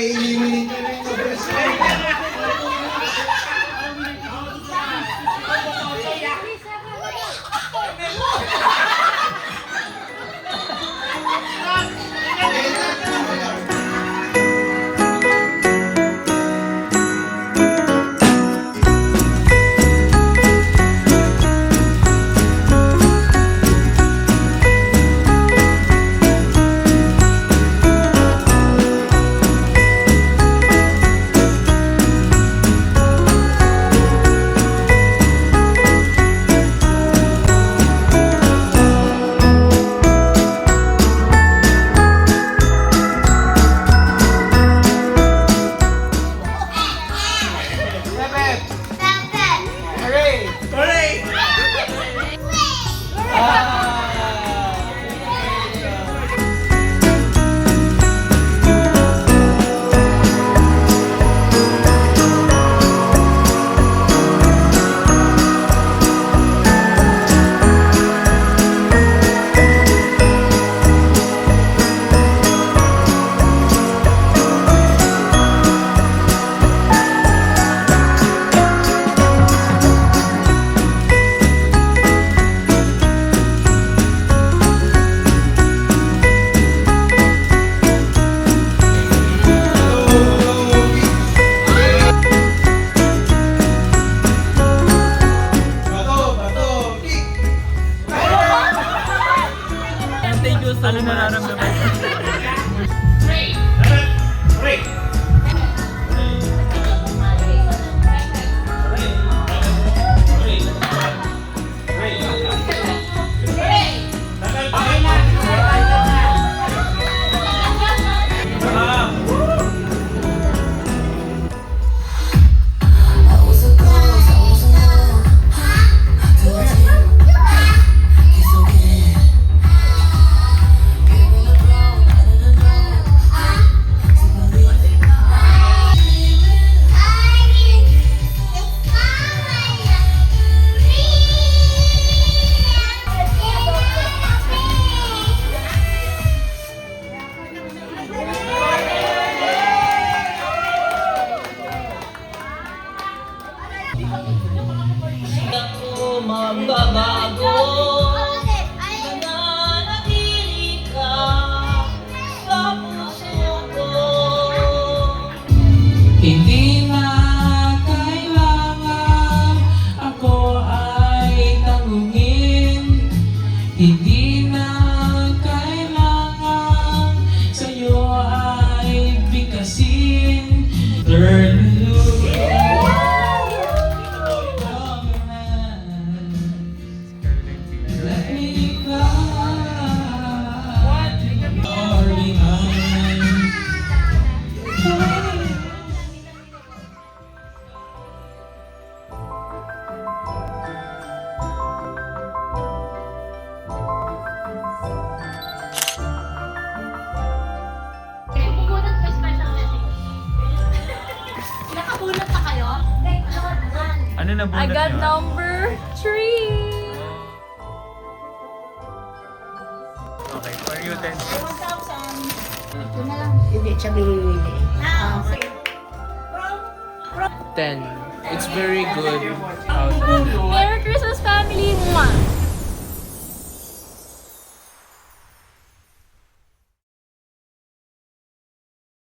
Kainin ka rin sa bracelet. Ano nararamdaman? Ako magbabago, nananatili ka sa puso ko. Hindi na kailangan ako ay tanungin. Hindi na kailangan sa'yo ay bigkasin. Turn to let me fly. Far behind. Pupunot may special message. Nakabunot pa kayo? Ano na bunot I got niyo? number 3. Okay, for you 10. Ito na lang. Hindi siya bibili. 10. It's very good.